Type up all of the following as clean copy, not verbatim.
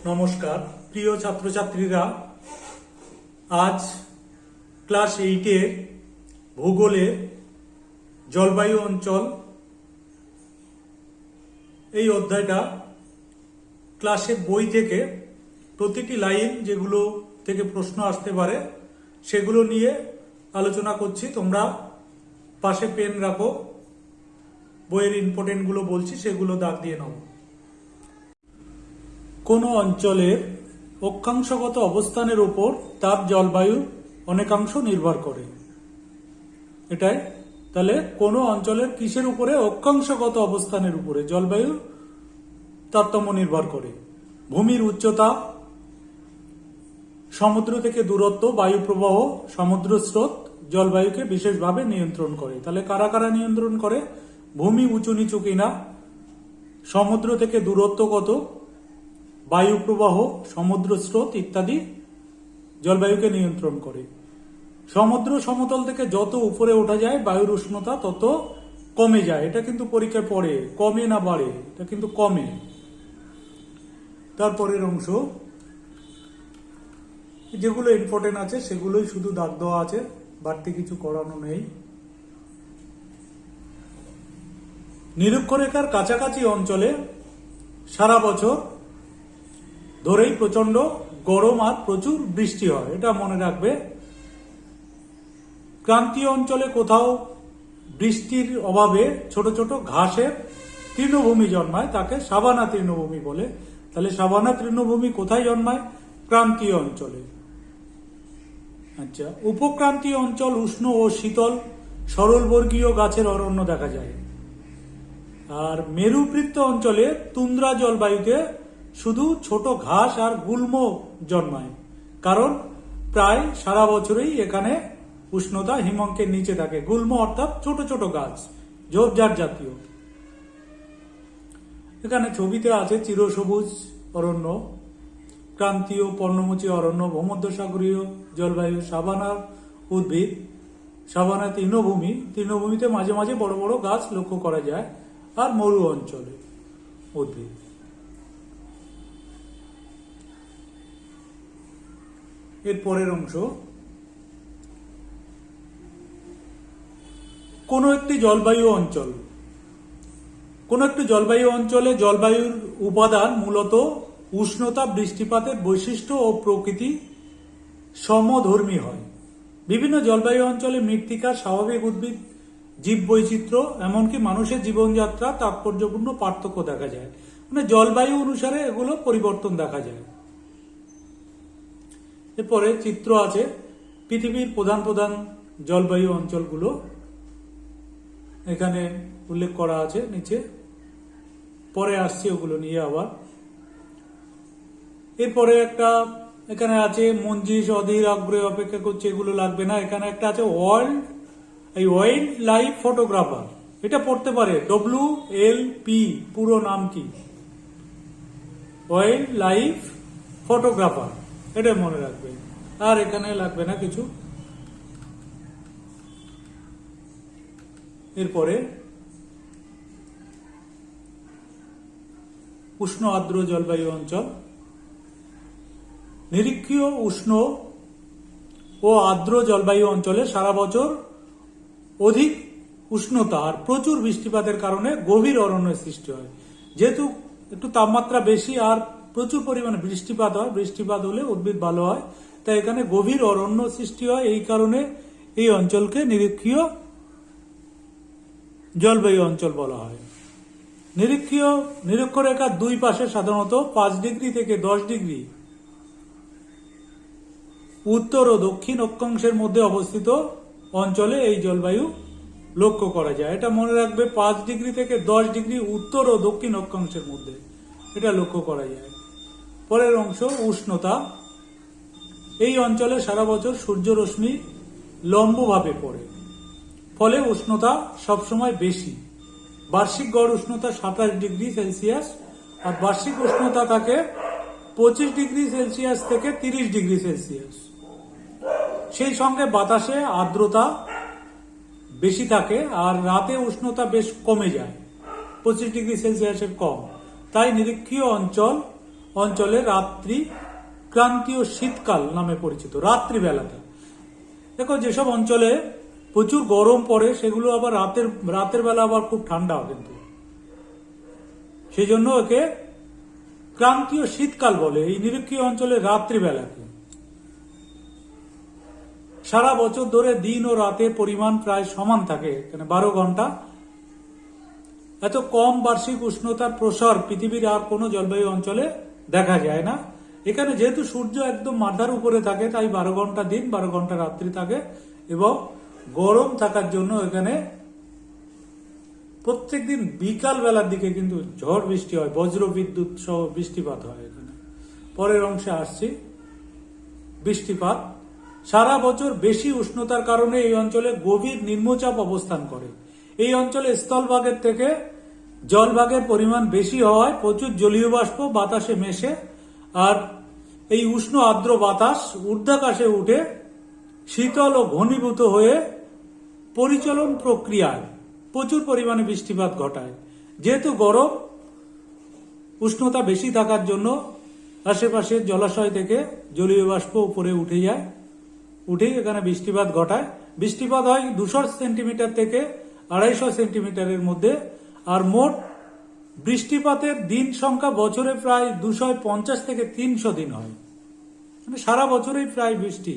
নমস্কার প্রিয় ছাত্রছাত্রীরা, আজ ক্লাস 8 ভূগোলে জলবায়ু অঞ্চল এই অধ্যায়টা ক্লাসের বই থেকে প্রতিটি লাইন যেগুলো থেকে প্রশ্ন আসতে পারে সেগুলো নিয়ে আলোচনা করছি। তোমরা পাশে পেন রাখো, বইয়ের ইম্পর্টেন্ট গুলো বলছি সেগুলো দাগ দিয়ে নাও। কোনো অঞ্চলের অক্ষাংশগত অবস্থানের উপর তার জলবায়ু অনেকাংশ নির্ভর করে। এটাই তাহলে কোনো অঞ্চলের কিসের উপরে? অক্ষাংশগত অবস্থানের উপরে জলবায়ু তারতম্য নির্ভর করে। ভূমির উচ্চতা, সমুদ্র থেকে দূরত্ব, বায়ু প্রবাহ, সমুদ্র স্রোত জলবায়ুকে বিশেষভাবে নিয়ন্ত্রণ করে। তাহলে কারা কারা নিয়ন্ত্রণ করে? ভূমি উঁচু নিচু কিনা, সমুদ্র থেকে দূরত্ব কত, বায়ু প্রবাহ, সমুদ্র স্রোত ইত্যাদি জলবায়ুকে নিয়ন্ত্রণ করে। সমুদ্র সমতল থেকে যত উপরে ওঠা যায় বায়ুর উষ্ণতা তত কমে যায়। এটা কিন্তু পরীক্ষায় পড়ে, কমে না বাড়ে, এটা কিন্তু কমে। তারপরের অংশ যেগুলো ইম্পর্টেন্ট আছে সেগুলোই শুধু দাগ দেওয়া আছে, বাড়তি কিছু করানো নেই। নিরক্ষরেখার কাছাকাছি অঞ্চলে সারা বছর ধরেই প্রচন্ড গরম আর প্রচুর বৃষ্টি হয়, এটা মনে রাখবে। ক্রান্তীয় অঞ্চলে কোথাও বৃষ্টির অভাবে ছোট ছোট ঘাসের তৃণভূমি জন্মায়, তাকে সাভানা তৃণভূমি বলে। তাহলে সাভানা তৃণভূমি কোথায় জন্মায়? ক্রান্তীয় অঞ্চলে। আচ্ছা, উপক্রান্তীয় অঞ্চল উষ্ণ ও শীতল সরলবর্গীয় গাছের অরণ্য দেখা যায়। আর মেরুবৃত্ত অঞ্চলে তুন্দ্রা জলবায়ুতে শুধু ছোট ঘাস আর গুল্ম জন্মায়, কারণ প্রায় সারা বছরই এখানে উষ্ণতা হিমাঙ্কের নিচে থাকে। গুল্ম অর্থাৎ ছোট ছোট গাছ, ঝোপঝাড় জাতীয়। এখানে ছবিতে আছে চিরসবুজ অরণ্য, ক্রান্তীয় পর্ণমোচী অরণ্য, ভূমধ্যসাগরীয় জলবায়ু, সাভানার উদ্ভিদ, সাভানা তৃণভূমি, তৃণভূমিতে মাঝে মাঝে বড় বড় গাছ লক্ষ্য করা যায়, আর মরু অঞ্চলে উদ্ভিদ। এর পরের অংশ, কোন একটি জলবায়ু অঞ্চল, কোন একটি জলবায়ু অঞ্চলে জলবায়ুর উপাদান মূলত উষ্ণতা, বৃষ্টিপাতের বৈশিষ্ট্য ও প্রকৃতি সমধর্মী হয়। বিভিন্ন জলবায়ু অঞ্চলে মৃত্তিকা, স্বাভাবিক উদ্ভিদ, জীব বৈচিত্র্য, এমনকি মানুষের জীবনযাত্রা তাৎপর্যপূর্ণ পার্থক্য দেখা যায়। মানে জলবায়ু অনুসারে এগুলো পরিবর্তন দেখা যায়। এরপরে চিত্র আছে পৃথিবীর প্রধান প্রধান জলবায়ু অঞ্চলগুলো এখানে উল্লেখ করা আছে নিচে, পরে আসছে ওগুলো নিয়ে আবার। এরপরে একটা এখানে আছে মঞ্জিস, অধীর, আগ্রহ, অপেক্ষা করছে, এগুলো লাগবে না। এখানে একটা আছে ওয়াইল্ড লাইফ ফটোগ্রাফার, এটা পড়তে পারে। WLP পুরো নাম কি? ওয়াইল্ড লাইফ ফটোগ্রাফার, এটা মনে রাখবে। আর এখানে লাগবে না কিছু। এরপরে উষ্ণ আর্দ্র জলবায়ু অঞ্চল, নিরক্ষীয় উষ্ণ ও আর্দ্র জলবায়ু অঞ্চলে সারা বছর অধিক উষ্ণতা আর প্রচুর বৃষ্টিপাতের কারণে গভীর অরণ্যের সৃষ্টি হয়। যেহেতু একটু তাপমাত্রা বেশি আর প্রচুর পরিমাণে বৃষ্টিপাত হয়, বৃষ্টিপাত হলে উদ্ভিদ ভালো হয়, তাই এখানে গভীর অরণ্য সৃষ্টি হয়। এই কারণে এই অঞ্চলকে নিরক্ষীয় জলবায়ু অঞ্চল বলা হয়। নিরক্ষরেখার দুই পাশে সাধারণত 5 ডিগ্রি থেকে 10 ডিগ্রি উত্তর ও দক্ষিণ অক্ষাংশের মধ্যে অবস্থিত অঞ্চলে এই জলবায়ু লক্ষ্য করা যায়। এটা মনে রাখবে, 5 ডিগ্রি থেকে 10 ডিগ্রি উত্তর ও দক্ষিণ অক্ষাংশের মধ্যে এটা লক্ষ্য করা যায়। পরের অংশ উষ্ণতা। এই অঞ্চলে সারা বছর সূর্যরশ্মি লম্বভাবে পড়ে, ফলে উষ্ণতা সবসময় বেশি। বার্ষিক গড় উষ্ণতা 27 ডিগ্রি সেলসিয়াস, আর বার্ষিক উষ্ণতা থাকে 25 ডিগ্রি সেলসিয়াস থেকে 30 ডিগ্রি সেলসিয়াস। সেই সঙ্গে বাতাসে আর্দ্রতা বেশি থাকে আর রাতে উষ্ণতা বেশ কমে যায়, 25 ডিগ্রি সেলসিয়াসের কম। তাই নিরক্ষীয় অঞ্চল অঞ্চলে রাত্রি ক্রান্তীয় শীতকাল নামে পরিচিত। রাত্রিবেলাটা দেখো, যেসব অঞ্চলে প্রচুর গরম পড়ে সেগুলো আবার রাতের বেলা আবার খুব ঠান্ডা, কিন্তু সেই জন্য একে ক্রান্তীয় শীতকাল বলে। এই নিরক্ষীয় অঞ্চলে রাত্রিবেলাকে সারা বছর ধরে দিন ও রাতের পরিমাণ প্রায় সমান থাকে, এখানে 12 ঘন্টা। এত কম বার্ষিক উষ্ণতার প্রসার পৃথিবীর আর কোনো জলবায়ু অঞ্চলে দেখা যায় না। এখানে যেহেতু সূর্য একদম মাথার উপরে থাকে, তাই 12 ঘন্টা দিন 12 ঘন্টা রাত্রি থাকে, এবং গরম থাকার জন্য এখানে প্রত্যেকদিন বিকাল বেলার দিকে কিন্তু ঝড় বৃষ্টি হয়, বজ্র বিদ্যুৎ সহ বৃষ্টিপাত হয়। এখানে পরের অংশে আসছি। বৃষ্টিপাত সারা বছর বেশি উষ্ণতার কারণে এই অঞ্চলে গভীর নিম্নচাপ অবস্থান করে। এই অঞ্চলে স্থলভাগের থেকে জলভাগের পরিমাণ বেশি হওয়ায় প্রচুর জলীয় বাষ্প বাতাসে মেশে, আর এই উষ্ণ আর্দ্র বাতাস ঊর্ধ্বাকাশে উঠে শীতল ও ঘনীভূত হয়ে পরিচলন প্রক্রিয়ায় প্রচুর পরিমাণে বৃষ্টিপাত ঘটায়। যেহেতু গরম উষ্ণতা বেশি থাকার জন্য আশেপাশের জলাশয় থেকে জলীয় বাষ্প উপরে উঠে যায়, উঠে এখানে বৃষ্টিপাত ঘটায়। বৃষ্টিপাত হয় 200 সেন্টিমিটার থেকে 250 সেন্টিমিটারের মধ্যে। আর মোট বৃষ্টিপাতের দিন সংখ্যা বছরে প্রায় 250 থেকে 300 দিন হয়, মানে সারা বছরই প্রায় বৃষ্টি।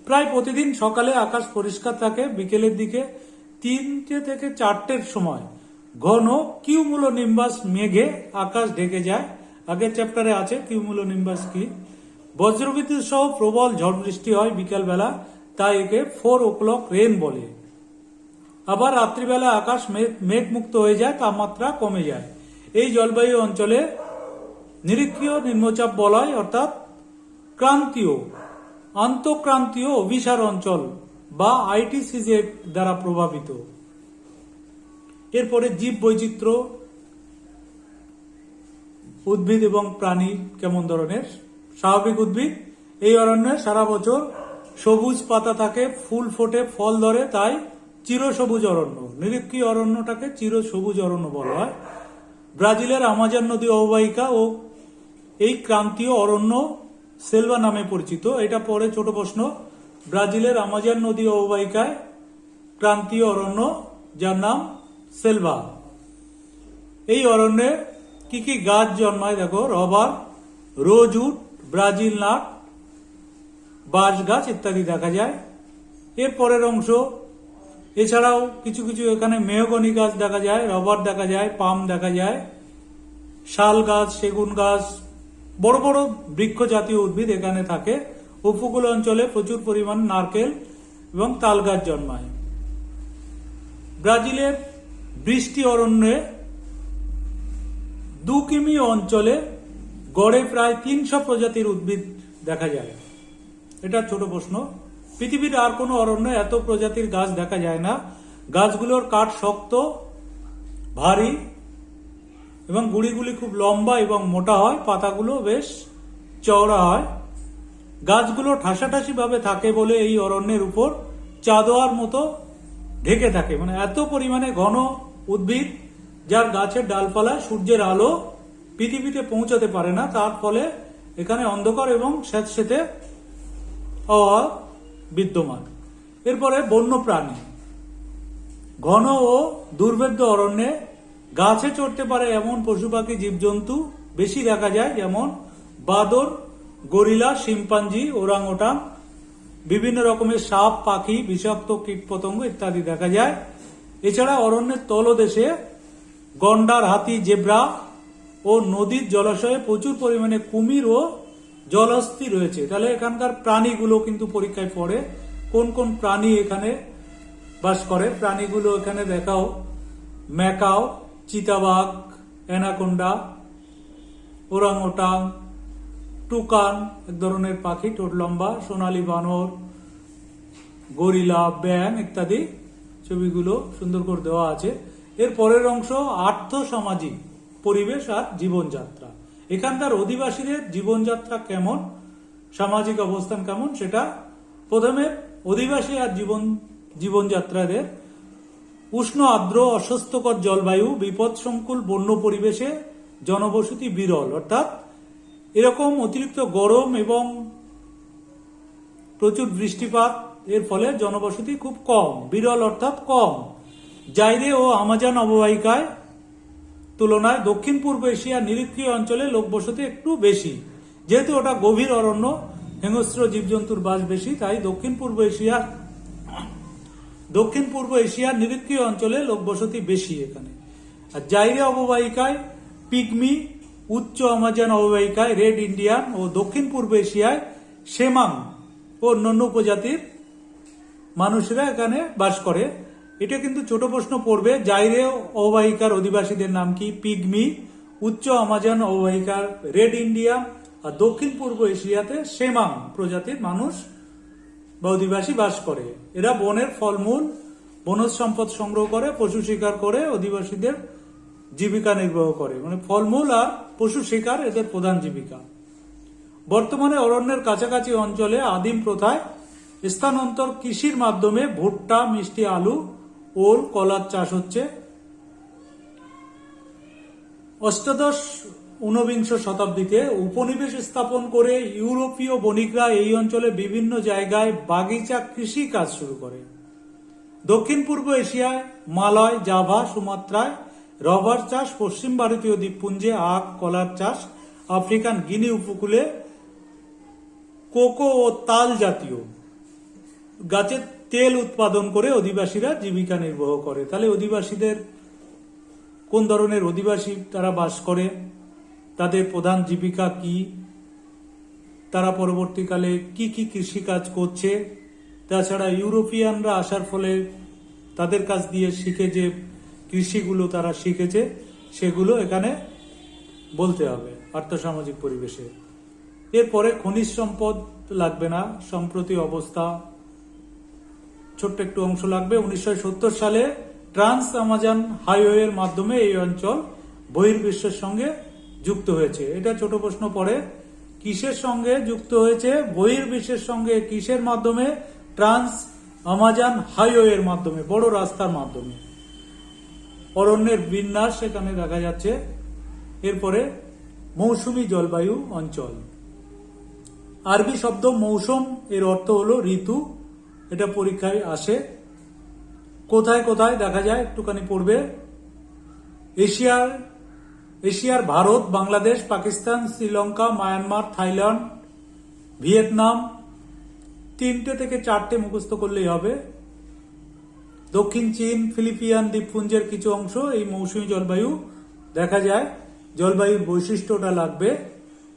প্রায় প্রতিদিন সকালে আকাশ পরিষ্কার থাকে, বিকেলের দিকে 3টে থেকে 4টের সময় ঘন কিউমুলোনিম্বাস মেঘে আকাশ ঢেকে যায়। আগের চ্যাপ্টারে আছে কিউমুলোনিম্বাস কি। বজ্রবিদ্যুৎ সহ প্রবল ঝড় বৃষ্টি হয় বিকাল বেলা, তাই একে 4 o'clock রেন বলে। আবার রাত্রিবেলা আকাশ মেঘমুক্ত হয়ে যায়, তাপমাত্রা কমে যায়। এই জলবায়ু অঞ্চলে নিরক্ষীয় নিম্নচাপ বলয়, অর্থাৎ ক্রান্তীয় আন্তঃক্রান্তীয় অভিসার অঞ্চল বা আইটিসিজেড দ্বারা প্রভাবিত। এরপরে জীব বৈচিত্র্য, উদ্ভিদ এবং প্রাণী কেমন ধরনের। স্বাভাবিক উদ্ভিদ, এই অরণ্যে সারা বছর সবুজ পাতা থাকে, ফুল ফোটে, ফল ধরে, তাই চিরসবুজ অরণ্য। নিরক্ষীয় অরণ্যটাকে চিরসবুজ অরণ্য বলা হয়। ব্রাজিলের আমাজন নদী অববাহিকা ও এই ক্রান্তীয় অরণ্য সেলভা নামে পরিচিত। এটা পরে ছোট প্রশ্ন। ব্রাজিলের আমাজন নদী অববাহিকায় ক্রান্তীয় অরণ্য, যার নাম সেলভা। এই অরণ্যে কি কি গাছ জন্মায় দেখো, রবার, রোজউড, ব্রাজিল নাট, বাঁশ গাছ ইত্যাদি দেখা যায়। এর পরের অংশ, এছাড়াও কিছু কিছু এখানে মেহগনি গাছ দেখা যায়, রবার দেখা যায়, পাম দেখা যায়, শাল গাছ, সেগুন গাছ, বড় বড় বৃক্ষ জাতীয় উদ্ভিদ এখানে থাকে। উপকূল অঞ্চলে প্রচুর পরিমাণ নারকেল এবং তাল গাছ জন্মায়। ব্রাজিলের বৃষ্টি অরণ্যে 2 কিমি অঞ্চলে গড়ে প্রায় 300 প্রজাতির উদ্ভিদ দেখা যায়। এটা ছোট প্রশ্ন। পৃথিবীর আর কোনো অরণ্যে এত প্রজাতির গাছ দেখা যায় না। গাছগুলোর কাঠ শক্ত, ভারী এবং গুড়িগুলি খুব লম্বা এবং মোটা হয়, পাতাগুলো বেশ চওড়া হয়। গাছগুলো ঠাসাঠাসি ভাবে থাকে বলে এই অরণ্যের উপর চাদোয়ার মতো ঢেকে থাকে, মানে এত পরিমাণে ঘন উদ্ভিদ, যার গাছের ডালপালা সূর্যের আলো পৃথিবীতে পৌঁছাতে পারে না, তার ফলে এখানে অন্ধকার এবং স্যাঁতসেঁতে আবহাওয়া বিদ্যমান। এরপরে বন্য প্রাণী, ঘন ও দুর্ভেদ্য অরণ্যে গাছে চড়তে পারে এমন পশু পাখি জীবজন্তু বেশি দেখা যায়, যেমন বাদর, গরিলা, শিম্পাঞ্জি, ওরাংওটাং, বিভিন্ন রকমের সাপ, পাখি, বিষাক্ত কীটপতঙ্গ ইত্যাদি দেখা যায়। এছাড়া অরণ্যের তলদেশে গন্ডার, হাতি, জেব্রা ও নদীর জলাশয়ে প্রচুর পরিমাণে কুমির ও জলহস্তী রয়েছে। তাহলে এখানকার প্রাণীগুলো কিন্তু পরীক্ষায় পড়ে, কোন কোন প্রাণী এখানে বাস করে। প্রাণীগুলো এখানে দেখাও, ম্যাকাও, চিতাবাঘ, অ্যানাকোন্ডা, ওরাংওটাং, টুকান এক ধরনের পাখি, ঠোঁট লম্বা, সোনালী বানর, গরিলা, ব্যাং ইত্যাদি ছবিগুলো সুন্দর করে দেওয়া আছে। এর পরের অংশ আর্থ সামাজিক পরিবেশ আর জীবনযাত্রা। এখানকার অধিবাসীদের জীবনযাত্রা কেমন, সামাজিক অবস্থান কেমন, সেটা প্রথমে অধিবাসী আর জীবনযাত্রাদের উষ্ণ আর্দ্র অস্বাস্থ্যকর জলবায়ু, বিপদসংকুল বন্য পরিবেশে জনবসতি বিরল, অর্থাৎ এরকম অতিরিক্ত গরম এবং প্রচুর বৃষ্টিপাত এর ফলে জনবসতি খুব কম, বিরল অর্থাৎ কম। জাইরে ও আমাজন অববাহিকায় তুলনায় দক্ষিণ পূর্ব এশিয়ার নিরক্ষীয় অঞ্চলে লোকবসতি একটু বেশি। যেহেতু ওটা গভীর অরণ্য, হিংস্র জীবজন্তুর বাস বেশি, তাই দক্ষিণ পূর্ব এশিয়ার নিরক্ষীয় অঞ্চলে লোকবসতি বেশি এখানে। আর জাইরে অববাহিকায় পিগমি, উচ্চ আমাজন অববাহিকায় রেড ইন্ডিয়ান ও দক্ষিণ পূর্ব এশিয়ায় সেমাং ও অন্যান্য উপজাতির মানুষেরা এখানে বাস করে। এটা কিন্তু ছোট প্রশ্ন পড়বে, জাইরে অববাহিকার অধিবাসীদের নাম কি? পিগমি, উচ্চ আমাজন অববাহিকার রেড ইন্ডিয়ান, আর দক্ষিণ পূর্ব এশিয়াতে সেমাং প্রজাতির মানুষ বা অধিবাসী বাস করে। এরা বনের ফলমূল, বনজ সম্পদ সংগ্রহ করে, পশু শিকার করে অধিবাসীদের জীবিকা নির্বাহ করে। মানে ফলমূল আর পশু শিকার এদের প্রধান জীবিকা। বর্তমানে অরণ্যের কাছাকাছি অঞ্চলে আদিম প্রথায় স্থানান্তর কৃষির মাধ্যমে ভুট্টা, মিষ্টি আলু, ওল, কলার চাষ হচ্ছে। অষ্টাদশ ঊনবিংশ শতাব্দীতে উপনিবেশ স্থাপন করে ইউরোপীয় বণিকরা এই অঞ্চলে বিভিন্ন জায়গায় বাগিচা কৃষি কাজ শুরু করে। দক্ষিণ পূর্ব এশিয়ায় মালয়, জাভা, সুমাত্রায় রবার চাষ, পশ্চিম ভারতীয় দ্বীপপুঞ্জে আখ, কলার চাষ, আফ্রিকান গিনি উপকূলে কোকো ও তাল জাতীয় গাছের তেল উৎপাদন করে অধিবাসীরা জীবিকা নির্বাহ করে। তাহলে অধিবাসীদের কোন ধরনের অধিবাসী তারা বাস করে, তাদের প্রধান জীবিকা কি, তারা পরবর্তীকালে কি কি কৃষিকাজ করছে, তাছাড়া ইউরোপিয়ানরা আসার ফলে তাদের কাছ দিয়ে শিখে যে কৃষিগুলো তারা শিখেছে সেগুলো এখানে বলতে হবে আর্থসামাজিক পরিবেশে। এরপরে খনিজ সম্পদ লাগবে না, সম্প্রতি অবস্থা ছোট্ট একটু অংশ লাগবে। 1970 সালে ট্রান্স আমাজন হাইওয়ের মাধ্যমে এই অঞ্চল বহির্বিশ্বের সঙ্গে যুক্ত হয়েছে। এটা ছোট প্রশ্ন পড়ে, কিসের সঙ্গে যুক্ত হয়েছে? বহির্বিশ্বের সঙ্গে। কিসের মাধ্যমে? ট্রান্স আমাজন হাইওয়ের মাধ্যমে, বড় রাস্তার মাধ্যমে। অরণ্যের বিন্যাস এখানে দেখা যাচ্ছে। এরপরে মৌসুমী জলবায়ু অঞ্চল। আরবি শব্দ মৌসুম, এর অর্থ হলো ঋতু। এটা পরীক্ষায় আসে। কোথায় কোথায় দেখা যায় একটুখানি পড়বে। এশিয়ার Bharat, Bangladesh, Pakistan, Sri Lanka, Myanmar, Thailand, Vietnam, 3টে থেকে 4টে মুখস্থ করলেই হবে। দক্ষিণ চীন, ফিলিপিয়ান দ্বীপপুঞ্জের কিছু অংশ এই মৌসুমী জলবায়ু দেখা যায়। জলবায়ুর বৈশিষ্ট্যটা লাগবে।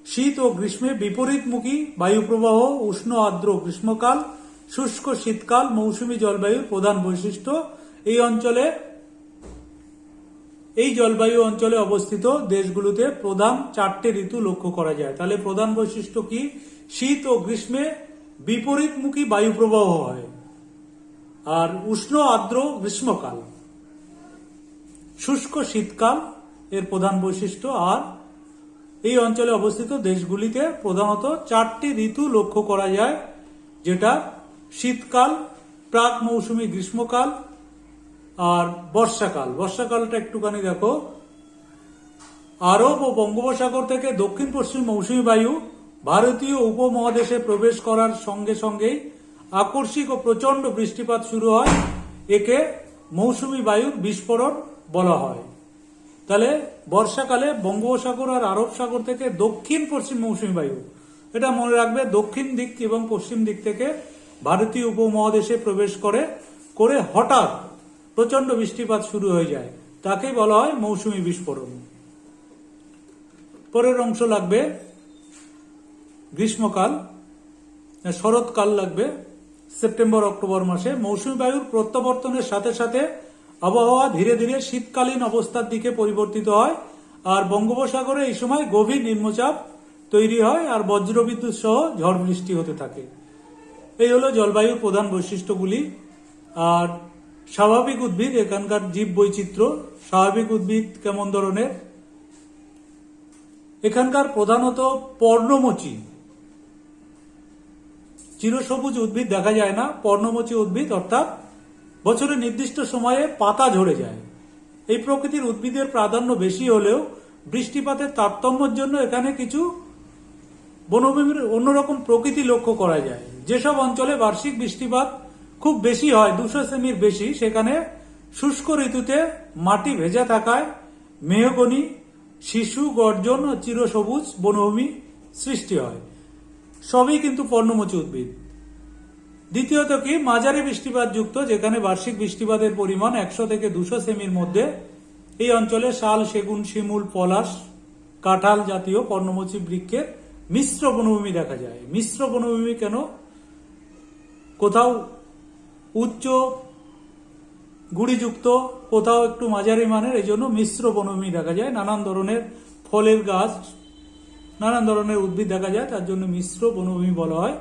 শীত ও গ্রীষ্মে বিপরীতমুখী বায়ু প্রবাহ, উষ্ণ আর্দ্র গ্রীষ্মকাল, শুষ্ক শীতকাল মৌসুমী জলবায়ুর প্রধান বৈশিষ্ট্য। এই জলবায়ু অঞ্চলে অবস্থিত দেশগুলোতে প্রধান 4টে ঋতু লক্ষ্য করা যায়। তাহলে প্রধান বৈশিষ্ট্য কি? শীত ও গ্রীষ্মে বিপরীতমুখী বায়ু প্রবাহ হয়, আর উষ্ণ আর্দ্র গ্রীষ্মকাল, শুষ্ক শীতকাল এর প্রধান বৈশিষ্ট্য। আর এই অঞ্চলে অবস্থিত দেশগুলিতে প্রধানত 4টি ঋতু লক্ষ্য করা যায়, যেটা শীতকাল, প্রাক মৌসুমী গ্রীষ্মকাল আর বর্ষাকাল। বর্ষাকালটা একটুখানি দেখো। আরব ও বঙ্গোপসাগর থেকে দক্ষিণ পশ্চিম মৌসুমী বায়ু ভারতীয় উপমহাদেশে প্রবেশ করার সঙ্গে সঙ্গেই আকস্মিক ও প্রচন্ড বৃষ্টিপাত শুরু হয়। একে মৌসুমী বায়ুর বিস্ফোরণ বলা হয়। তাহলে বর্ষাকালে বঙ্গোপসাগর আর আরব সাগর থেকে দক্ষিণ পশ্চিম মৌসুমী বায়ু, এটা মনে রাখবে, দক্ষিণ দিক এবং পশ্চিম দিক থেকে ভারতীয় উপমহাদেশে প্রবেশ করে হঠাৎ প্রচন্ড বৃষ্টিপাত শুরু হয়ে যায়, তাকেই বলা হয় মৌসুমী বিস্ফোরণ। পরের অংশ লাগবে গ্রীষ্মকাল, শরৎকাল লাগবে সেপ্টেম্বর অক্টোবর মাসে। মৌসুমী বায়ুর প্রত্যাবর্তনের সাথে সাথে আবহাওয়া ধীরে ধীরে শীতকালীন অবস্থার দিকে পরিবর্তিত হয়, আর বঙ্গোপসাগরে এই সময় গভীর নিম্নচাপ তৈরি হয় আর বজ্রবিদ্যুৎ সহ ঝড় বৃষ্টি হতে থাকে। এই হলো জলবায়ুর প্রধান বৈশিষ্ট্যগুলি। আর স্বাভাবিক উদ্ভিদ, এখানকার জীব বৈচিত্র্য। স্বাভাবিক উদ্ভিদ কেমন ধরনের? এখানকার প্রধানত পর্ণমোচী, চিরসবুজ উদ্ভিদ দেখা যায় না। পর্ণমোচী উদ্ভিদ অর্থাৎ বছরের নির্দিষ্ট সময়ে পাতা ঝরে যায়। এই প্রকৃতির উদ্ভিদের প্রাধান্য বেশি হলেও বৃষ্টিপাতের তারতম্যের জন্য এখানে কিছু বনভূমির অন্যরকম প্রকৃতি লক্ষ্য করা যায়। যেসব অঞ্চলে বার্ষিক বৃষ্টিপাত খুব বেশি হয়, 200 সেমির বেশি, সেখানে শুষ্ক ঋতুতে মাটি ভেজা থাকায় মেহগনি, শিশু, গর্জন ও চিরসবুজ বনভূমি সৃষ্টি হয়। সবই কিন্তু পর্ণমোচী উদ্ভিদ। দ্বিতীয়ত কি, মাঝারি বৃষ্টিপাত যুক্ত, যেখানে বার্ষিক বৃষ্টিপাতের পরিমাণ 100 থেকে 200 সেমির মধ্যে, এই অঞ্চলে শাল, সেগুন, শিমুল, পলাশ, কাঁঠাল জাতীয় পর্ণমোচী বৃক্ষের মিশ্র বনভূমি দেখা যায়। মিশ্র বনভূমি কেন? কোথাও উচ্চ গুড়িযুক্ত, কোথাও একটু মাঝারি মানের, এই জন্য মিশ্র বনভূমি দেখা যায়। নানান ধরনের ফলের গাছ, নানান ধরনের উদ্ভিদ দেখা যায়, তার জন্য মিশ্র বনভূমি বলা হয়।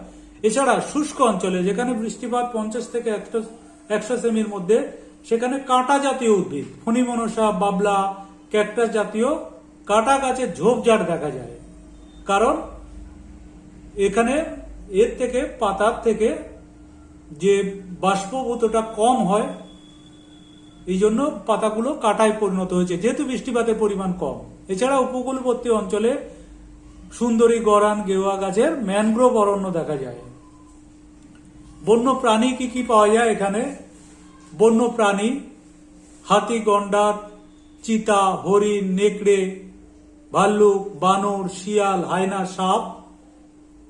এছাড়া শুষ্ক অঞ্চলে, যেখানে বৃষ্টিপাত 50 থেকে 100 সেমির মধ্যে, সেখানে কাঁটা জাতীয় উদ্ভিদ, ফণিমনসা, বাবলা, ক্যাকটাস জাতীয় কাঁটা গাছের ঝোপঝাড় দেখা যায়। কারণ এখানে এর থেকে, পাতার থেকে যে বাষ্পভূতটা কম হয়, এই জন্য পাতাগুলো কাঁটায় পরিণত হয়েছে, যেহেতু বৃষ্টিপাতের পরিমাণ কম। এছাড়া উপকূলবর্তী অঞ্চলে সুন্দরী, গরান, গেওয়া গাছের ম্যানগ্রোভ অরণ্য দেখা যায়। বন্য প্রাণী কি কি পাওয়া যায় এখানে? বন্য প্রাণী হাতি, গন্ডার, চিতা, হরিণ, নেকড়ে, ভাল্লুক, বানর, শিয়াল, হায়না, সাপ।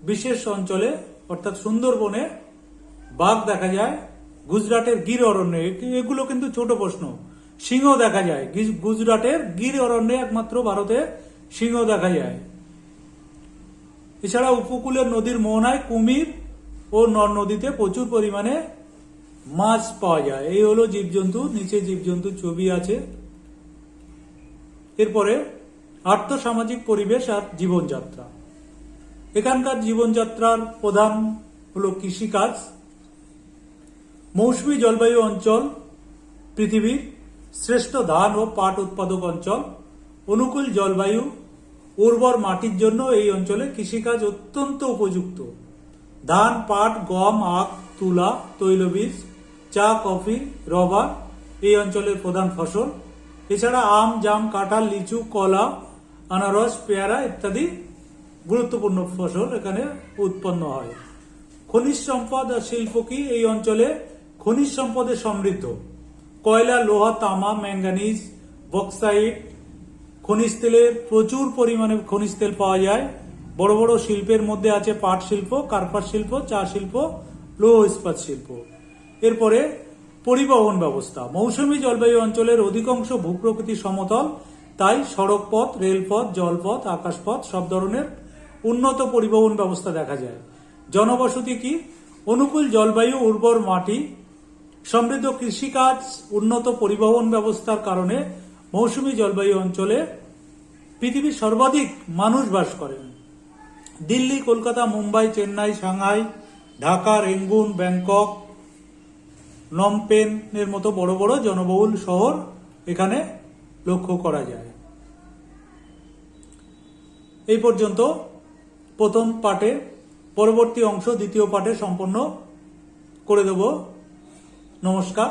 বিশেষ অঞ্চলে অর্থাৎ সুন্দরবনে বাঘ দেখা যায়। গুজরাটের গির অরণ্যে, এগুলো কিন্তু ছোট প্রশ্ন, সিংহ দেখা যায়। গুজরাটের গির অরণ্যে একমাত্র ভারতে সিংহ দেখা যায়। এছাড়া উপকূলের নদীর মোহনায় কুমির ও নদ নদীতে প্রচুর পরিমাণে মাছ পাওয়া যায়। এই হলো জীবজন্তু, নিচে জীবজন্তুর ছবি আছে। এরপরে আর্থসামাজিক পরিবেশ আর জীবনযাত্রা। এখানকার জীবনযাত্রার প্রধান হলো কৃষিকাজ। মৌসুমী জলবায়ু অঞ্চল পৃথিবীর শ্রেষ্ঠ ধান ও পাট উৎপাদক অঞ্চল। অনুকূল জলবায়ু, উর্বর মাটির জন্য এই অঞ্চলে কৃষিকাজ অত্যন্ত উপযুক্ত। ধান, পাট, গম, আখ, তুলা, তৈলবীজ, চা, কফি, রবার এই অঞ্চলের প্রধান ফসল। এছাড়া আম, জাম, কাঁঠাল, লিচু, কলা, আনারস, পেয়ারা ইত্যাদি গুরুত্বপূর্ণ ফসল এখানে উৎপন্ন হয়। খনিজ সম্পদ আর শিল্প কি? এই অঞ্চলে খনিজ সম্পদে সমৃদ্ধ। কয়লা, লোহা, তামা, ম্যাঙ্গানিজ, বক্সাইট, খনিজ তেলে প্রচুর পরিমাণে খনিজ তেল পাওয়া যায়। বড় বড় শিল্পের মধ্যে আছে পাট শিল্প, কার্পাস শিল্প, চা শিল্প, লৌহ ইস্পাত শিল্প। এরপরে পরিবহন ব্যবস্থা। মৌসুমী জলবায়ু অঞ্চলের অধিকাংশ ভূপ্রকৃতি সমতল, তাই সড়কপথ, রেলপথ, জলপথ, আকাশপথ সব ধরনের উন্নত পরিবহন ব্যবস্থা দেখা যায়। জনবসতি কি? অনুকূল জলবায়ু, উর্বর মাটি, সমৃদ্ধ কৃষিকাজ, উন্নত পরিবহন ব্যবস্থার কারণে মৌসুমী জলবায়ু অঞ্চলে পৃথিবীর সর্বাধিক মানুষ বাস করেন। Delhi, Kolkata, Mumbai, Chennai, Shanghai, Dhaka, Rangoon, Bangkok, নমপেনের মতো বড় বড় জনবহুল শহর এখানে লক্ষ্য করা যায়। এই পর্যন্ত প্রথম পাঠে। পরবর্তী অংশ দ্বিতীয় পাঠে সম্পন্ন করে দেব। নমস্কার।